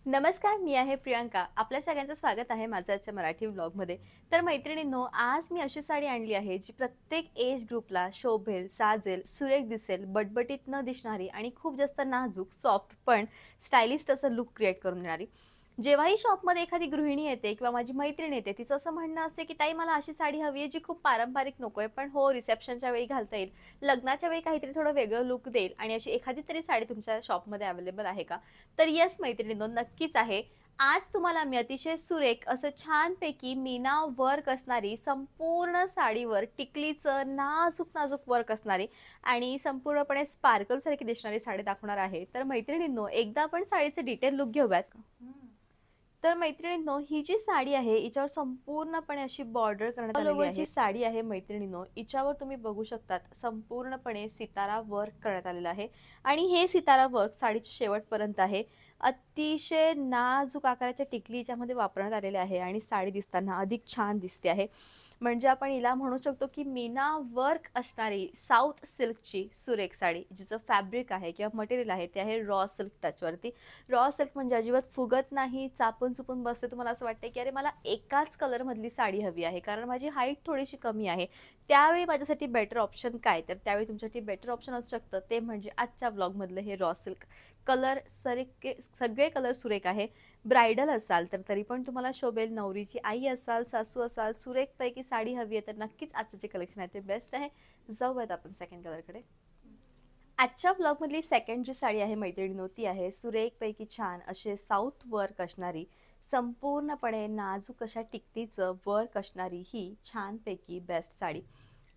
नमस्कार, मी आहे प्रियांका. आपल्या सगळ्यांचं स्वागत आहे माझ्या आजच्या मराठी व्लॉगमध्ये. तर मैत्रिणींनो, आज मी अशी साडी आणली आहे जी प्रत्येक एज ग्रुपला शोभेल, साजेल, सुरेख दिसेल, बटबटीत न दिसणारी आणि खूप जास्त नाजूक, सॉफ्ट पण स्टायलिस्ट असं लुक क्रिएट करून देणारी. जेव्हाही शॉपमध्ये एखादी गृहिणी येते किंवा माझी मैत्रीण येते, तिचं असं म्हणणं असते की ताई मला अशी साडी हवी आहे जी खूप पारंपरिक नकोय, पण हो रिसेप्शनच्या वेळी घालता येईल, लग्नाच्या वेळी काहीतरी थोडं वेगळं लुक देईल आणि अशी एखादी तरी साडी तुमच्या शॉपमध्ये अवेलेबल आहे का? तर येस मैत्रिणींनो, नक्कीच आहे. आज तुम्हाला मी अतिशय सुरेख असं छानपैकी मीना वर्क असणारी संपूर्ण साडीवर टिकलीचं नाजूक नाजूक वर्क असणारी आणि संपूर्णपणे स्पार्कल सारखी दिसणारी साडी दाखवणार आहे. तर मैत्रिणींनो, एकदा आपण साडीचे डिटेल लुक घेऊयात का? तर मैत्रिणींनो, ही जी साडी आहे हिच्यावर संपूर्णपणे अशी बॉर्डर करण्यात ऑल आलेली ओव्हर आहे. साडी आहे मैत्रिणींनो, हिच्यावर तुम्ही बघू शकतात संपूर्णपणे सितारा वर्क करण्यात आलेला आहे आणि हे सितारा वर्क साडीच्या शेवटपर्यंत आहे. अतिशय नाजूक आकाराच्या टिकली हिच्यामध्ये वापरण्यात आलेले आहे आणि साडी दिसताना अधिक छान दिसते आहे. म्हणजे आपण हिला म्हणू शकतो की मीना वर्क असणारी साऊथ सिल्कची सुरेख साडी, जिचं फॅब्रिक आहे किंवा मटेरियल आहे ते आहे रॉ सिल्क टचवरती. रॉ सिल्क म्हणजे अजिबात फुगत नाही, चापून चुपून बसते. तुम्हाला असं वाटतं की अरे मला एकाच कलरमधली साडी हवी आहे कारण माझी हाईट थोडीशी कमी आहे, त्यावेळी माझ्यासाठी बेटर ऑप्शन काय? तर त्यावेळी तुमच्यासाठी बेटर ऑप्शन असू शकतं ते म्हणजे आजच्या ब्लॉगमधलं हे रॉ सिल्क. कलर सगळे कलर सुरेख आहे. ब्रायडल असाल तर तरी पण तुम्हाला शोभेल, नवरीची आई असाल, सासू असाल, सुरेखपैकी साडी हवी आहे तर नक्कीच आजचं जे कलेक्शन आहे ते बेस्ट आहे. जाऊयात आपण सेकंड कलरकडे. आजच्या ब्लॉगमधली सेकंड जी साडी आहे मैत्रिणींनो, ती आहे सुरेखपैकी छान असे साऊथ वर्क असणारी, संपूर्णपणे नाजूक अशा टिकटीचं वर्क असणारी ही छानपैकी बेस्ट साडी.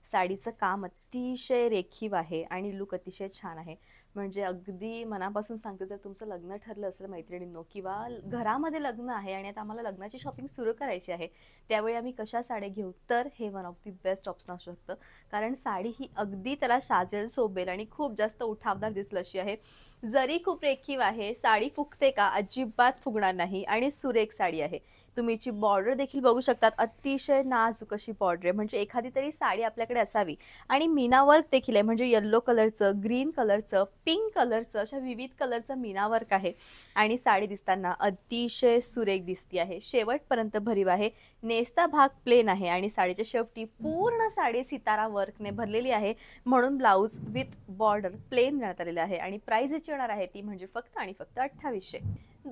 साडीचं काम अतिशय रेखीव आहे आणि लुक अतिशय छान आहे. म्हणजे अगदी मनापासून सांगते, जर तुमचं लग्न ठरलं असेल मैत्रिणींनो किंवा घरामध्ये लग्न आहे आणि आता आम्हाला लग्नाची शॉपिंग सुरू करायची आहे, त्यावेळी आम्ही कशा साड्या घेऊ, तर हे one of the best option असू शकतं. कारण साडी ही अगदी त्याला साजेल, शोभेल आणि खूप जास्त उठावदार दिसेल अशी आहे. जरी खूप रेखीव आहे, साडी फुगते का? अजिबात फुगणार नाही आणि सुरेख साडी आहे. तुम्ही हिची बॉर्डर देखील बघू शकतात, अतिशय नाजूक अशी बॉर्डर आहे. म्हणजे एखादी तरी साडी आपल्याकडे असावी. आणि मीना वर्क देखील आहे, म्हणजे येल्लो कलरचं, ग्रीन कलरचं, पिंक कलरचं, अशा विविध कलरचं मीना वर्क आहे आणि साडी दिसताना अतिशय सुरेख दिसती आहे. शेवटपर्यंत भरीव आहे. नेसता भाग प्लेन आहे आणि साडीच्या शेवटी पूर्ण साडी सितारा वर्कने भरलेली आहे, म्हणून ब्लाऊज विथ बॉर्डर प्लेन देण्यात आलेले आहे आणि प्राइस याची येणार आहे ती म्हणजे फक्त आणि फक्त 2800.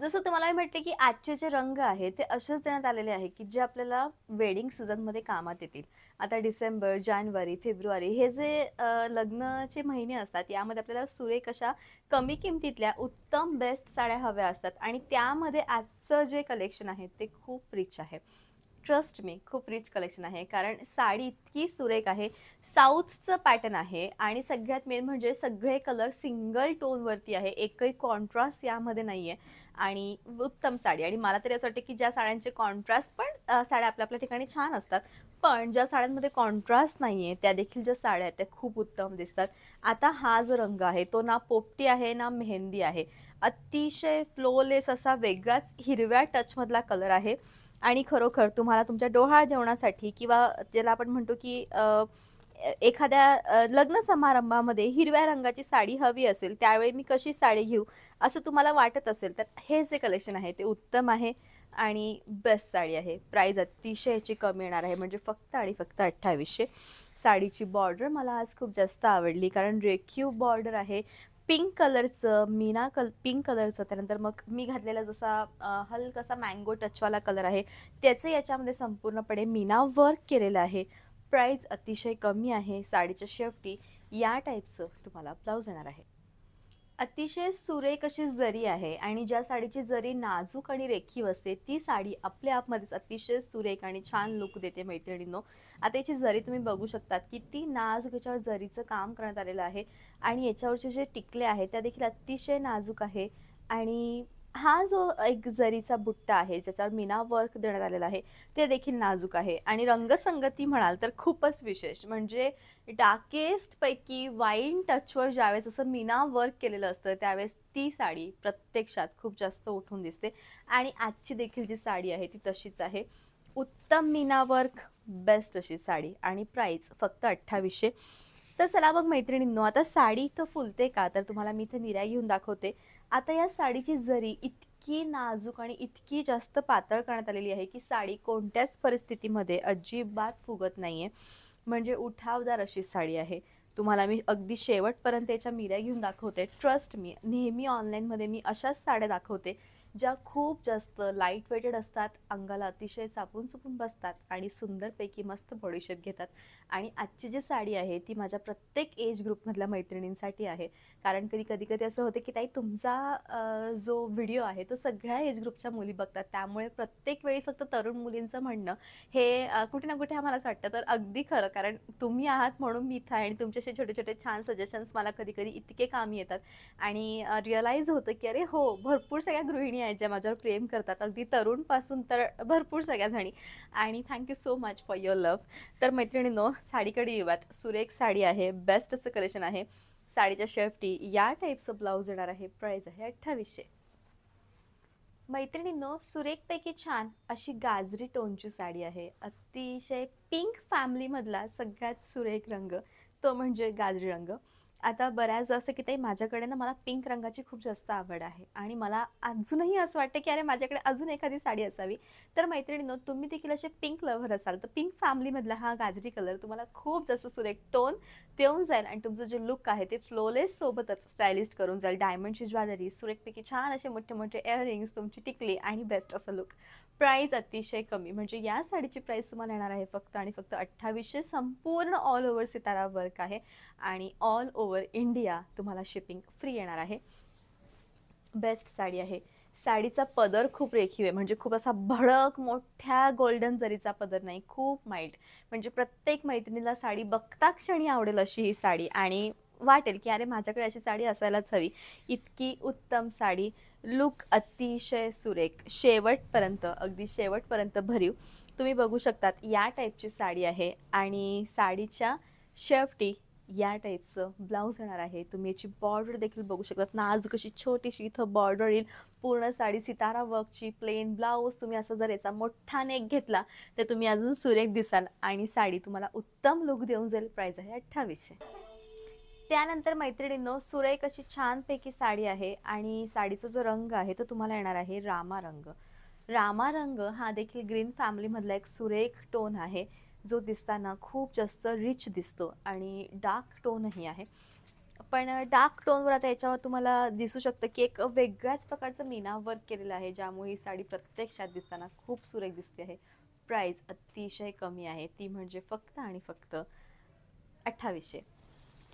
जसं तुम्हाला मी म्हटले की आजचे जे रंग आहेत ते असेच देण्यात आलेले आहे की जे आपल्याला वेडिंग सीझनमध्ये कामात येतील. आता डिसेंबर, जानेवारी, फेब्रुवारी हे जे लग्नाचे महिने असतात, यामध्ये आपल्याला सुरेख अशा कमी किमतीतल्या उत्तम बेस्ट साड्या हव्या असतात आणि त्यामध्ये आजचं जे कलेक्शन आहे ते खूप रिच आहे. ट्रस्ट मी, खूप रिच कलेक्शन आहे कारण साडी इतकी सुरेख आहे. साऊथचं पॅटर्न आहे आणि सगळ्यात मेन म्हणजे सगळे कलर सिंगल टोनवरती आहे, एकही कॉन्ट्रास्ट यामध्ये नाही आहे आणि उत्तम साडी. आणि मला तरी असं वाटतं की ज्या साड्यांचे कॉन्ट्रास्ट पण साड्या आपल्या आपल्या ठिकाणी छान असतात, पण ज्या साड्यांमध्ये कॉन्ट्रास्ट नाही आहे त्या देखील ज्या साड्या आहेत त्या खूप उत्तम दिसतात. आता हा जो रंग आहे तो ना पोपटी आहे ना मेहंदी आहे, अतिशय फ्लोलेस असा वेगळाच हिरव्या टचमधला कलर आहे आणि खरोखर तुम्हाला तुमच्या डोहाळ जेवणासाठी किंवा ज्याला आपण म्हणतो की एखाद्या लग्न समारंभामध्ये हिरव्या रंगाची साडी हवी असेल, त्यावेळी मी कशी साडी घेऊ असं तुम्हाला वाटत असेल, तर हे जे कलेक्शन आहे ते उत्तम आहे आणि बेस्ट साडी आहे. प्राइस अतिशय याची कमी येणार आहे म्हणजे फक्त आणि फक्त 2800. साडीची बॉर्डर मला आज खूप जास्त आवडली कारण रेखीव बॉर्डर आहे, पिंक कलरचं, पिंक कलरचं. त्यानंतर मग मी घातलेला जसा हलकासा मँगो टचवाला कलर आहे, त्याचं याच्यामध्ये संपूर्णपणे मीना वर्क केलेलं आहे. प्राइस अतिशय कमी आहे. साडीच्या शेवटी या टाईपचं तुम्हाला ब्लाऊज येणार आहे. अतिशय सुरेख अशी जरी आहे आणि ज्या साडीची जरी नाजूक आणि रेखीव असते, ती साडी आपल्या आपमध्येच अतिशय सुरेख आणि छान लुक देते मैत्रिणींनो. आता याची जरी तुम्ही बघू शकतात किती नाजूक याच्यावर जरीचं काम करण्यात आलेलं आहे आणि याच्यावरचे जे टिकले आहेत त्या देखील अतिशय नाजूक आहे. आणि हा जो एक जरीचा बुट्टा आहे ज्याच्यावर मीना वर्क देण्यात आलेला आहे ते देखील नाजूक आहे आणि रंगसंगती म्हणाल तर खूपच विशेष. म्हणजे डार्केस्ट पैकी वाईन टचवर ज्यावेळेस असं मीना वर्क केलेलं असतं त्यावेळेस ती साडी प्रत्यक्षात खूप जास्त उठून दिसते आणि आजची देखील जी साडी आहे ती तशीच आहे. उत्तम मीना वर्क, बेस्ट अशी साडी आणि प्राइस फक्त 2800. तर चला मग मैत्रिणींनो, आता साडी तर फुलते का, तर तुम्हाला मी इथे निर्या घेऊन दाखवते. आता या साडीची जरी इतकी इतकी नाजूक आणि इतकी जास्त पातळ करण्यात आलेली आहे की साडी कोणत्याच परिस्थितीमध्ये अजिबात फुगत नाहीये. म्हणजे उठावदार अशी साडी आहे. तुम्हाला मी अगदी शेवटपर्यंत याच्या मिऱ्या घेऊन दाखवते. ट्रस्ट मी, नेहमी ऑनलाईनमध्ये मी अशाच साड्या दाखवते ज्या खूप जास्त लाईट वेटेड असतात, अंगाला अतिशय चापून चुपून बसतात आणि सुंदरपैकी मस्त बॉडी शेप घेतात. आणि आजची जी साडी आहे ती माझ्या प्रत्येक एज ग्रुपमधल्या मैत्रिणींसाठी आहे. कारण कधी कधी असं होतं की ताई तुमचा जो व्हिडिओ आहे तो सगळ्या एज ग्रुपच्या मुली बघतात, त्यामुळे प्रत्येक वेळी फक्त तरुण मुलींचं म्हणणं हे कुठे ना कुठे आम्हाला असं वाटतं. तर अगदी खरं, कारण तुम्ही आहात म्हणून मी इथं आहे आणि तुमच्याशी छोटे छोटे छान सजेशन्स मला कधी कधी इतके कामी येतात आणि रिअलाईज होतं की अरे हो, भरपूर सगळ्या गृहिणी आहेत ज्या माझ्यावर प्रेम करतात, अगदी तरुणपासून तर भरपूर सगळ्या जणी. आणि thank you so much for your love. तर मैत्रिणींनो, साडीकडे येऊयात. सुरेख साडी आहे, बेस्ट असं कलेक्शन आहे. साडीच्या शेवटी या टाईपचं ब्लाऊज येणार आहे. प्राइस आहे 2800. मैत्रिणींनो, सुरेखपैकी छान अशी गाजरी टोनची साडी आहे. अतिशय पिंक फॅमिलीमधला सगळ्यात सुरेख रंग तो म्हणजे गाजरी रंग. आता बऱ्याच असं की ताई माझ्याकडे ना, मला पिंक रंगाची खूप जास्त आवड आहे आणि मला अजूनही असं वाटतं की अरे माझ्याकडे अजून एखादी साडी असावी. तर मैत्रिणींनो, तुम्ही देखील असे पिंक लव्हर असाल तर पिंक फॅमिलीमधला हा गाजरी कलर तुम्हाला खूप जास्त सुरेख टोन देऊन जाईल आणि तुमचं जे लुक आहे ते फ्लोलेस सोबतच स्टायलिस्ट करून जाईल. डायमंडची ज्वेलरी, सुरेखपैकी छान असे मोठे मोठे इयरिंग्स, तुमची टिकली आणि बेस्ट असं लुक. प्राइस अतिशय कमी, म्हणजे या साडीची प्राइस तुम्हाला येणार आहे फक्त आणि फक्त 2800. संपूर्ण ऑल ओव्हर सितारा वर्क आहे आणि ऑल ओव्हर इंडिया तुम्हाला शिपिंग फ्री येणार आहे. बेस्ट साडी आहे. साडीचा पदर खूप रेखीव आहे, म्हणजे खूप असा भडक मोठ्या गोल्डन जरीचा पदर नाही, खूप माइल्ड. म्हणजे प्रत्येक मैत्रिणीला साडी बघता क्षणी आवडेल अशी ही साडी आणि वाटेल की अरे माझ्याकडे अशी साडी असायलाच हवी. इतकी उत्तम साडी, लुक अतिशय सुरेख, शेवटपर्यंत अगदी शेवटपर्यंत भरीव. तुम्ही बघू शकतात या टाईपची साडी आहे आणि साडीच्या शेवटी या टाईपचं ब्लाऊज येणार आहे. तुम्ही याची बॉर्डर देखील बघू शकतात, नाजूक अशी छोटीशी इथं बॉर्डर येईल. पूर्ण साडी सितारा वर्कची, प्लेन ब्लाऊज. तुम्ही असं जर याचा मोठा नेक घेतला तर तुम्ही अजून सुरेख दिसाल आणि साडी तुम्हाला उत्तम लुक देऊन जाईल. प्राइस आहे 2800. त्यानंतर मैत्रिणींनो, सुरेख अशी छानपैकी साडी आहे आणि साडीचा जो रंग आहे तो तुम्हाला येणार आहे रामा रंग. रामा रंग हा देखील ग्रीन फॅमिलीमधला एक सुरेख टोन आहे जो दिसताना खूप जास्त रिच दिसतो आणि डार्क टोनही आहे. पण डार्क टोनवर आता याच्यावर तुम्हाला दिसू शकतं की एक वेगळ्याच प्रकारचं मीना वर्क केलेलं आहे, ज्यामुळे ही साडी प्रत्यक्षात दिसताना खूप सुरेख दिसते आहे. प्राइस अतिशय कमी आहे, ती म्हणजे फक्त आणि फक्त 2800.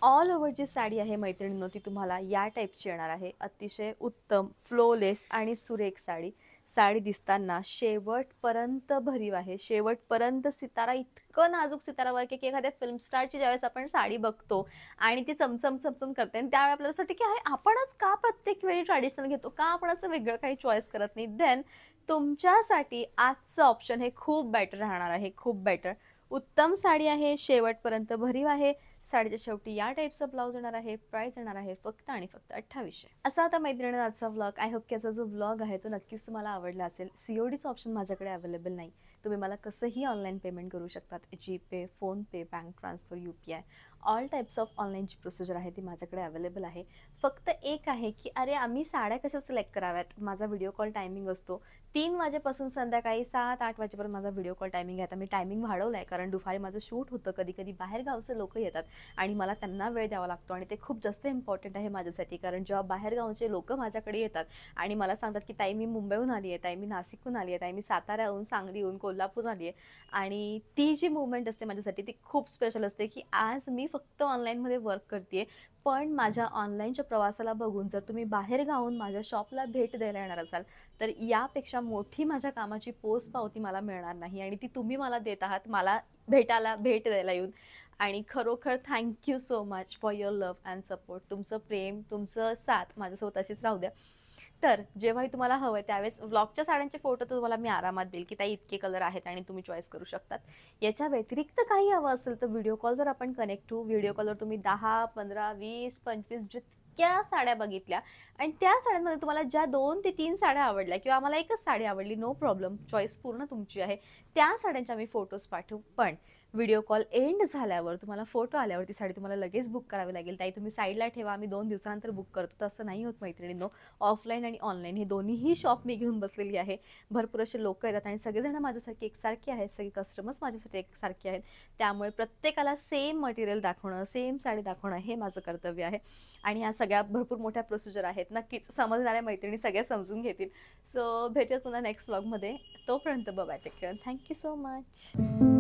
ऑल ओव्हर जी साडी आहे मैत्रिणींनो, ती तुम्हाला या टाईपची येणार आहे. अतिशय उत्तम फ्लोलेस आणि सुरेख साडी. साडी दिसताना शेवटपर्यंत भरीव आहे, शेवटपर्यंत सितारा, इतकं नाजूक सितारा वर्क आहे की एखाद्या फिल्म स्टारची ज्यावेळेस आपण साडी बघतो आणि ती चमचम चमचम करते आणि त्यावेळी आपल्याला असं वाटतं की आहे आपणच का प्रत्येक वेळी ट्रॅडिशनल घेतो, का आपण असं वेगळं काही चॉईस करत नाही. देन तुमच्यासाठी आजचं ऑप्शन हे खूप बेटर राहणार आहे, खूप बेटर. उत्तम साडी आहे, शेवटपर्यंत भरीव आहे. साडीच्या शेवटी या टाईपचा ब्लाऊज येणार आहे. प्राइस येणार आहे फक्त आणि फक्त 2800. असा आता मैत्रिणी आजचा व्लॉग. आय होप की याचा जो व्लॉग आहे तो नक्कीच तुम्हाला आवडला असेल. सीओडीचं ऑप्शन माझ्याकडे अवेलेबल नाही, तुम्ही मला कसंही ऑनलाईन पेमेंट करू शकतात. GPay, PhonePe, bank transfer, UPI, all types of ऑनलाईनची प्रोसिजर आहे ती माझ्याकडे अवेलेबल आहे. फक्त एक आहे की अरे आम्ही साड्या कशा सिलेक्ट कराव्यात. माझा व्हिडिओ कॉल टायमिंग असतो 3 वाजेपासून संध्याकाळी 7-8 वाजेपर्यंत माझा व्हिडिओ कॉल टायमिंग आहे. आता मी टायमिंग वाढवला आहे कारण दुपारी माझं शूट होतं. कधी कधी बाहेरगावचे लोक येतात आणि मला त्यांना वेळ द्यावा लागतो आणि ते खूप जास्त इम्पॉर्टंट आहे माझ्यासाठी. कारण जेव्हा बाहेरगावचे लोक माझ्याकडे येतात आणि मला सांगतात की ताई मी मुंबईहून आली आहे, ताई मी नाशिकहून आली आहे, ताई मी साताऱ्याहून, सांगलीहून, कोल्हापूर आली आहे, आणि ती जी मुवमेंट असते माझ्यासाठी ती खूप स्पेशल असते की आज मी फक्त ऑनलाईनमध्ये वर्क करते पण माझ्या ऑनलाईनच्या प्रवासाला बघून जर तुम्ही बाहेर गावून माझ्या शॉपला भेट द्यायला येणार असाल तर यापेक्षा मोठी माझ्या कामाची पोच पावती मला मिळणार नाही आणि ती तुम्ही मला देत आहात मला भेट द्यायला येऊन. आणि खरोखर thank you so much for your love and support. तुमचं प्रेम, तुमचं साथ माझ्यासोबत अशीच राहू द्या. तर जेव्हाही तुम्हाला हवं त्यावेळेस व्लॉगच्या साड्यांचे फोटो तुम्हाला मी आरामात देईल की ताई इतके कलर आहेत आणि तुम्ही चॉईस करू शकतात. याच्या व्यतिरिक्त काही हवं असेल तर व्हिडिओ कॉलवर आपण कनेक्ट होऊ. व्हिडिओ कॉलवर तुम्ही 10, 15, 20, 25 जितक्या साड्या बघितल्या आणि त्या साड्यांमध्ये तुम्हाला ज्या 2 ते 3 साड्या आवडल्या किंवा आम्हाला एकच साडी आवडली, नो प्रॉब्लेम, चॉईस पूर्ण तुमची आहे, त्या साड्यांच्या मी फोटोज पाठवू. पण व्हिडिओ कॉल एंड झाल्यावर तुम्हाला फोटो आल्यावर ती साडी तुम्हाला लगेच बुक करावी लागेल. ताई तुम्ही साईडला ठेवा, आम्ही 2 दिवसानंतर बुक करतो, तसं नाही होत मैत्रिणींनो. ऑफलाईन आणि ऑनलाईन हे दोन्हीही शॉप मी घेऊन बसलेली आहे. भरपूर असे लोक येतात आणि सगळेजण माझ्यासारखे एकसारखे आहेत, सगळे कस्टमर्स माझ्यासाठी एकसारखे आहेत. त्यामुळे प्रत्येकाला सेम मटेरियल दाखवणं, सेम साडी दाखवणं हे माझं कर्तव्य आहे. आणि ह्या सगळ्या भरपूर मोठ्या प्रोसिजर आहेत. नक्कीच समजणाऱ्या मैत्रिणी सगळ्या समजून घेतील. सो भेटूयात पुन्हा नेक्स्ट व्लॉगमध्ये. तोपर्यंत bye, take care. Thank you so much.